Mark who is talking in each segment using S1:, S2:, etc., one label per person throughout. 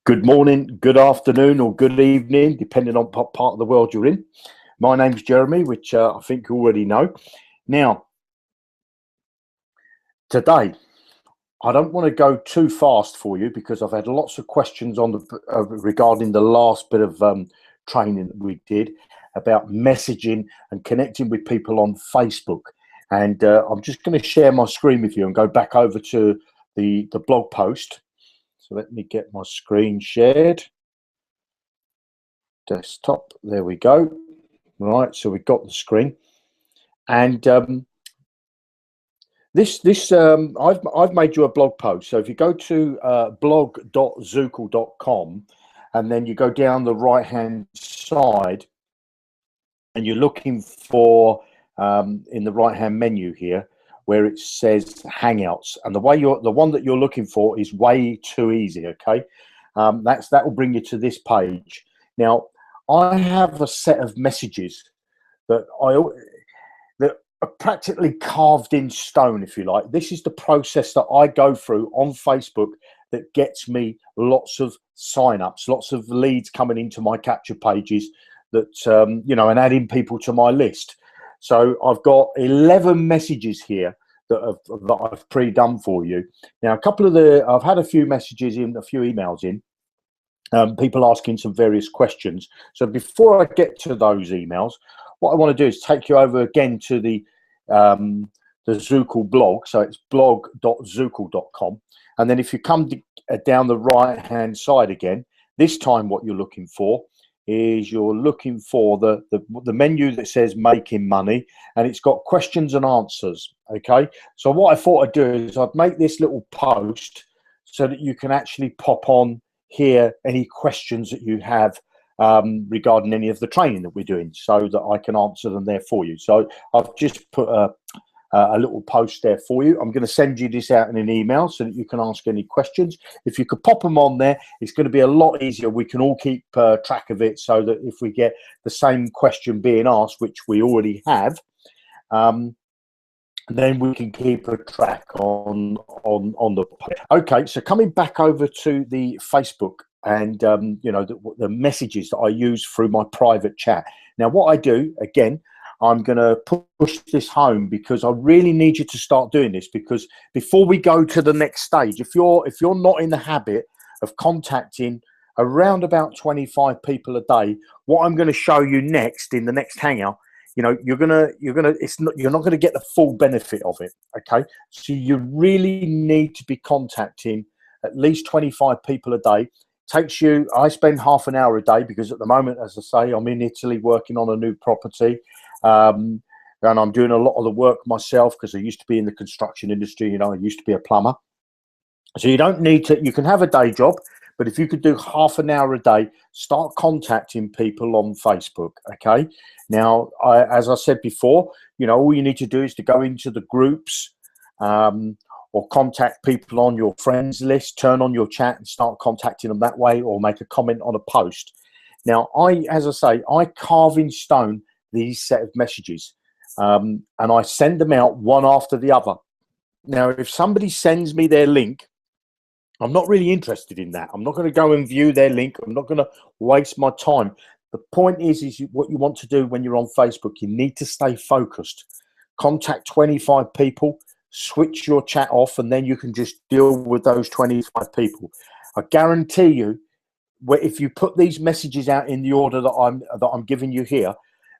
S1: Good morning, good afternoon, or good evening, depending on what part of the world you're in. My name's Jeremy, which I think you already know. Now, today, I don't want to go too fast for you because I've had lots of questions on regarding the last bit of training that we did about messaging and connecting with people on Facebook. And I'm just going to share my screen with you and go back over to the blog post. So let me get my screen shared. Desktop, there we go. Right, so we've got the screen. And I've made you a blog post. So if you go to blog.zukul.com and then you go down the right hand side and you're looking for in the right hand menu here where it says Hangouts, and the one that you're looking for is way too easy. Okay, that will bring you to this page. Now I have a set of messages that are practically carved in stone, if you like. This is the process that I go through on Facebook that gets me lots of sign-ups, lots of leads coming into my capture pages that and adding people to my list. So I've got 11 messages here that I've pre-done for you. Now, I've had a few messages in, a few emails in, people asking some various questions. So before I get to those emails, what I want to do is take you over again to the Zukul blog. So it's blog.zukul.com. And then if you come down the right-hand side again, this time what you're looking for is the menu that says making money, and it's got questions and answers. Okay, so what I thought I'd do is I'd make this little post so that you can actually pop on here any questions that you have regarding any of the training that we're doing, so that I can answer them there for you. So I've just put a little post there for you. I'm going to send you this out in an email so that you can ask any questions. If you could pop them on there, it's going to be a lot easier. We can all keep track of it, so that if we get the same question being asked, which we already have, then we can keep a track on the. Okay, so coming back over to the Facebook and the messages that I use through my private chat. Now, what I do again, I'm going to push this home because I really need you to start doing this, because before we go to the next stage, if you're not in the habit of contacting around about 25 people a day, what I'm going to show you next in the next Hangout, you're not going to get the full benefit of it. Okay, so you really need to be contacting at least 25 people a day. I spend half an hour a day because at the moment, as I say, I'm in Italy working on a new property. And I'm doing a lot of the work myself because I used to be in the construction industry. I used to be a plumber. So you don't need to, you can have a day job, but if you could do half an hour a day, start contacting people on Facebook. Okay. Now, as I said before, all you need to do is to go into the groups, or contact people on your friends list, turn on your chat and start contacting them that way, or make a comment on a post. Now, as I say, I carve in stone these set of messages, and I send them out one after the other. Now, if somebody sends me their link, I'm not really interested in that. I'm not going to go and view their link. I'm not going to waste my time. The point is what you want to do when you're on Facebook, you need to stay focused. Contact 25 people, switch your chat off, and then you can just deal with those 25 people. I guarantee you, if you put these messages out in the order that I'm giving you here,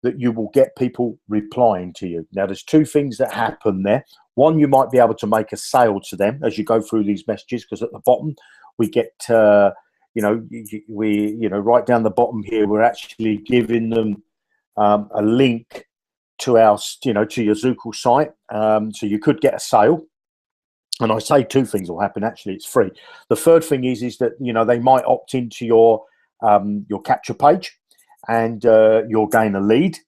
S1: that you will get people replying to you. Now, there's two things that happen there. One, you might be able to make a sale to them as you go through these messages, because at the bottom we get, right down the bottom here, we're actually giving them a link to our, to your Zukul site. So you could get a sale. And I say two things will happen. Actually, it's free. The third thing is that, they might opt into your capture page, and you'll gain a lead.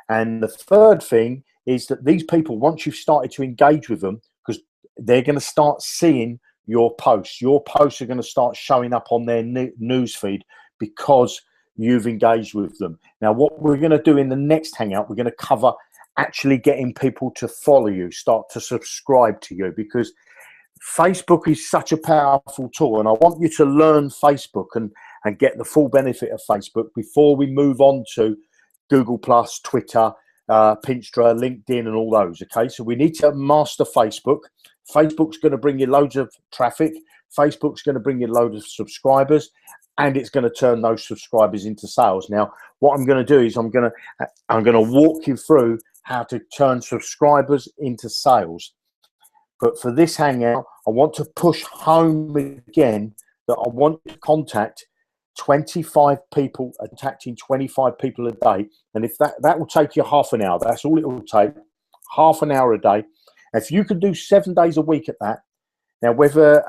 S1: And the third thing is that these people, once you've started to engage with them, because they're going to start seeing your posts are going to start showing up on their news feed because you've engaged with them. Now, what we're going to do in the next Hangout, we're going to cover actually getting people to follow you, start to subscribe to you, because Facebook is such a powerful tool, and I want you to learn Facebook and get the full benefit of Facebook before we move on to Google Plus, Twitter, Pinterest, LinkedIn, and all those. Okay, so we need to master Facebook. Facebook's going to bring you loads of traffic. Facebook's going to bring you loads of subscribers, and it's going to turn those subscribers into sales. Now, what I'm going to do is I'm going to walk you through how to turn subscribers into sales. But for this Hangout, I want to push home again that I want to contact 25 people, attacking 25 people a day. And if that will take you half an hour, that's all it will take, half an hour a day. If you can do 7 days a week at that, now whether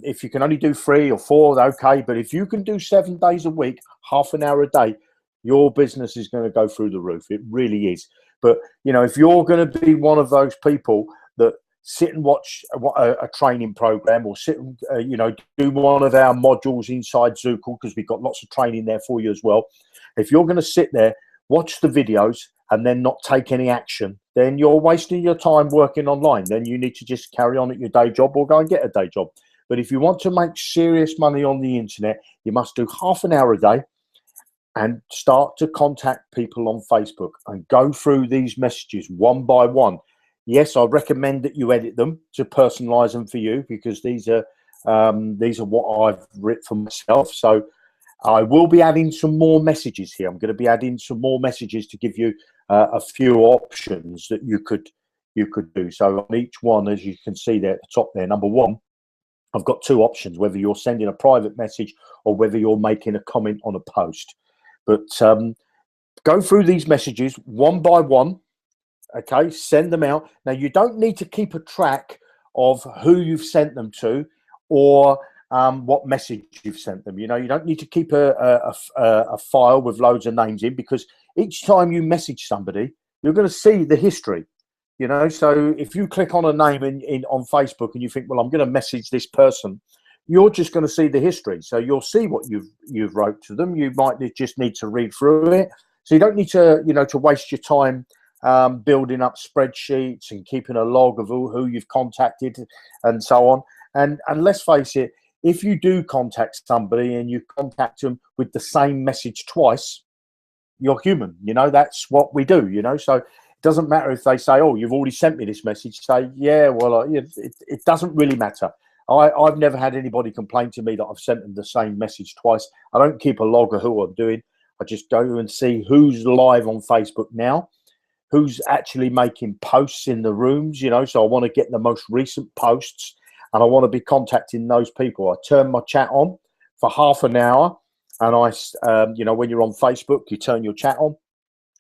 S1: if you can only do 3 or 4, okay, but if you can do 7 days a week, half an hour a day, your business is going to go through the roof. It really is. But you know, if you're going to be one of those people that sit and watch a training program, or sit and you know, do one of our modules inside Zukul, because we've got lots of training there for you as well. If you're going to sit there, watch the videos, and then not take any action, then you're wasting your time working online. Then you need to just carry on at your day job or go and get a day job. But if you want to make serious money on the internet, you must do half an hour a day and start to contact people on Facebook and go through these messages one by one. Yes, I recommend that you edit them to personalize them for you, because these are what I've written for myself. So I will be adding some more messages here. I'm going to be adding some more messages to give you a few options that you could do. So on each one, as you can see there at the top there, number one, I've got 2 options, whether you're sending a private message or whether you're making a comment on a post. But go through these messages one by one. Okay, send them out. Now, you don't need to keep a track of who you've sent them to, or what message you've sent them. You know, you don't need to keep a file with loads of names in, because each time you message somebody, you're going to see the history. You know, so if you click on a name on Facebook and you think, well, I'm going to message this person, you're just going to see the history. So you'll see what you've wrote to them. You might just need to read through it. So you don't need to, you know, to waste your time building up spreadsheets and keeping a log of who you've contacted and so on. And let's face it, if you do contact somebody and you contact them with the same message twice, you're human. You know, that's what we do, you know. So it doesn't matter if they say, oh, you've already sent me this message. Say, yeah, well, it doesn't really matter. I've never had anybody complain to me that I've sent them the same message twice. I don't keep a log of who I'm doing. I just go and see who's live on Facebook now, who's actually making posts in the rooms, you know. So I want to get the most recent posts, and I want to be contacting those people. I turn my chat on for half an hour, and you know, when you're on Facebook, you turn your chat on,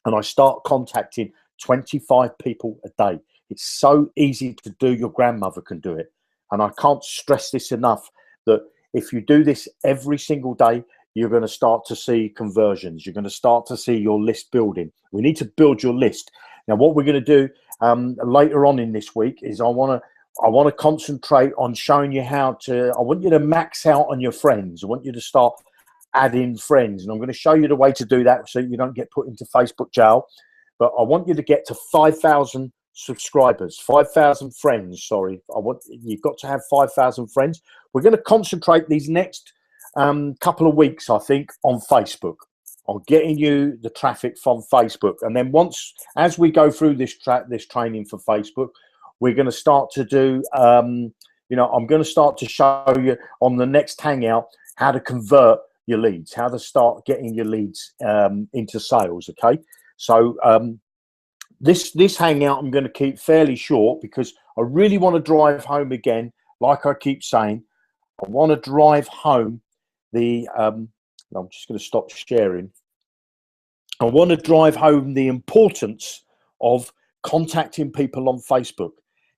S1: and I start contacting 25 people a day. It's so easy to do. Your grandmother can do it. And I can't stress this enough, that if you do this every single day, you're going to start to see conversions. You're going to start to see your list building. We need to build your list. Now, what we're going to do later on in this week is I want to concentrate on showing you how to. I want you to max out on your friends. I want you to start adding friends, and I'm going to show you the way to do that so you don't get put into Facebook jail. But I want you to get to 5,000 subscribers, 5,000 friends. Sorry, you've got to have 5,000 friends. We're going to concentrate these next couple of weeks, I think, on Facebook, on getting you the traffic from Facebook. And then as we go through this training for Facebook, we're going to start to do, you know, I'm going to start to show you on the next Hangout how to convert your leads, how to start getting your leads into sales. Okay, so this Hangout I'm going to keep fairly short, because I really want to drive home again, like I keep saying, I want to drive home the I'm just going to stop sharing. I want to drive home the importance of contacting people on Facebook.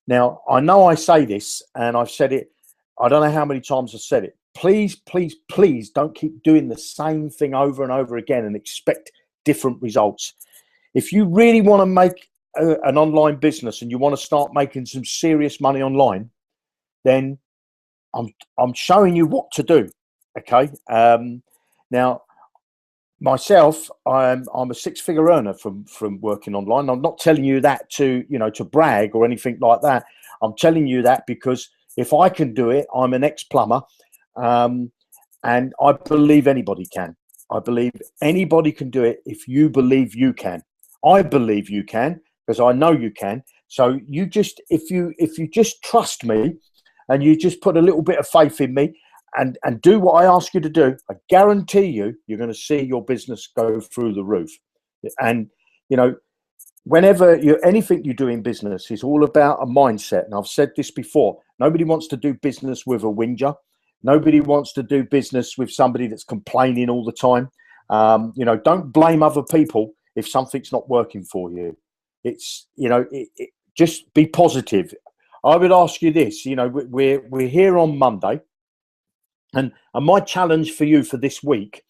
S1: Now, I know I say this, and I've said it, I don't know how many times I've said it. Please, please, please don't keep doing the same thing over and over again and expect different results. If you really want to make an online business and you want to start making some serious money online, then I'm showing you what to do. Okay. Now, myself, I'm a 6-figure earner from working online. I'm not telling you that to brag or anything like that. I'm telling you that because If I can do it, I'm an ex-plumber, and I believe anybody can. I believe anybody can do it if you believe you can. I believe you can because I know you can. So you just, if you just trust me and you just put a little bit of faith in me and do what I ask you to do, I guarantee you're going to see your business go through the roof. And, you know, whenever anything you do in business is all about a mindset. And I've said this before, nobody wants to do business with a whinger. Nobody wants to do business with somebody that's complaining all the time. You know, don't blame other people if something's not working for you. It's, you know, just be positive. I would ask you this, you know, we're here on Monday, and my challenge for you for this week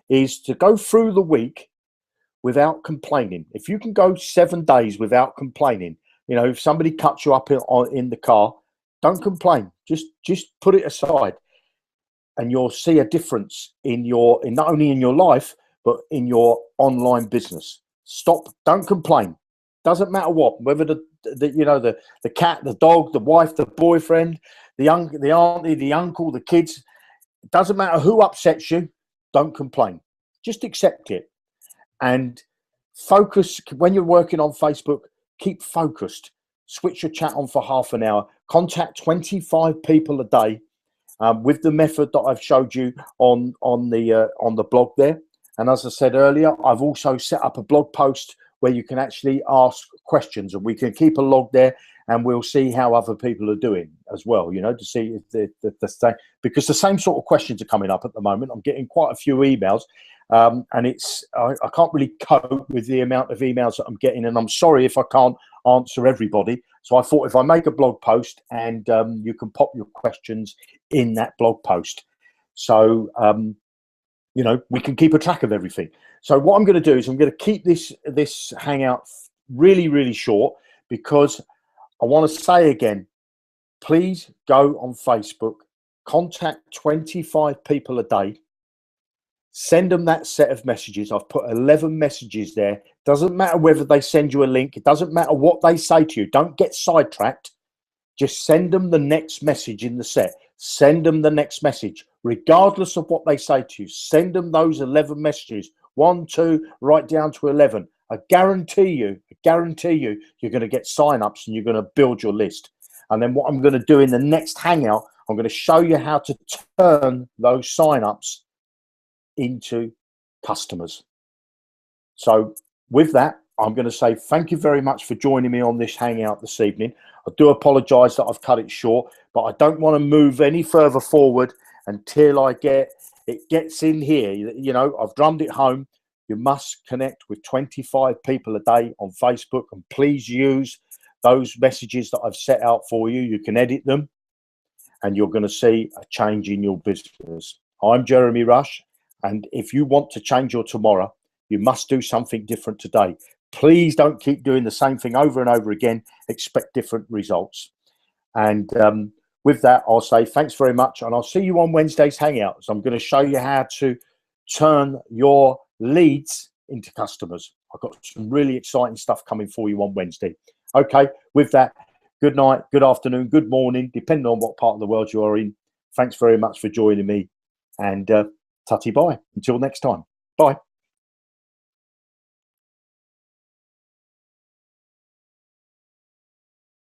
S1: is to go through the week without complaining. If you can go 7 days without complaining, you know, if somebody cuts you up in the car, don't complain. Just put it aside, and you'll see a difference in not only in your life but in your online business. Don't complain. Doesn't matter what, whether the cat, the dog, the wife, the boyfriend, the auntie, the uncle, the kids. It doesn't matter who upsets you. Don't complain. Just accept it. And focus. When you're working on Facebook, keep focused. Switch your chat on for half an hour. Contact 25 people a day with the method that I've showed you on the blog there. And as I said earlier, I've also set up a blog post where you can actually ask questions, and we can keep a log there, and we'll see how other people are doing as well, you know, to see if the same, because the same sort of questions are coming up at the moment. I'm getting quite a few emails. And I can't really cope with the amount of emails that I'm getting, and I'm sorry if I can't answer everybody. So I thought if I make a blog post and you can pop your questions in that blog post, so you know, we can keep a track of everything. So what I'm going to do is I'm going to keep this hangout really, really short, because I want to say again, please go on Facebook, contact 25 people a day. Send them that set of messages. I've put 11 messages there. Doesn't matter whether they send you a link. It doesn't matter what they say to you. Don't get sidetracked. Just send them the next message in the set. Send them the next message, regardless of what they say to you. Send them those 11 messages, 1, 2, right down to 11. I guarantee you, you're going to get sign-ups and you're going to build your list. And then what I'm going to do in the next hangout, I'm going to show you how to turn those sign-ups into customers. So with that, I'm going to say thank you very much for joining me on this hangout this evening. I do apologize that I've cut it short, but I don't want to move any further forward until it gets in here. You know, I've drummed it home. You must connect with 25 people a day on Facebook, and please use those messages that I've set out for you. You can edit them, and you're going to see a change in your business. I'm Jeremy Rush, and if you want to change your tomorrow, you must do something different today. Please don't keep doing the same thing over and over again. Expect different results. And with that, I'll say thanks very much, and I'll see you on Wednesday's Hangouts. I'm going to show you how to turn your leads into customers. I've got some really exciting stuff coming for you on Wednesday. Okay, with that, good night, good afternoon, good morning, depending on what part of the world you are in. Thanks very much for joining me, and tutty bye. Until next time. Bye.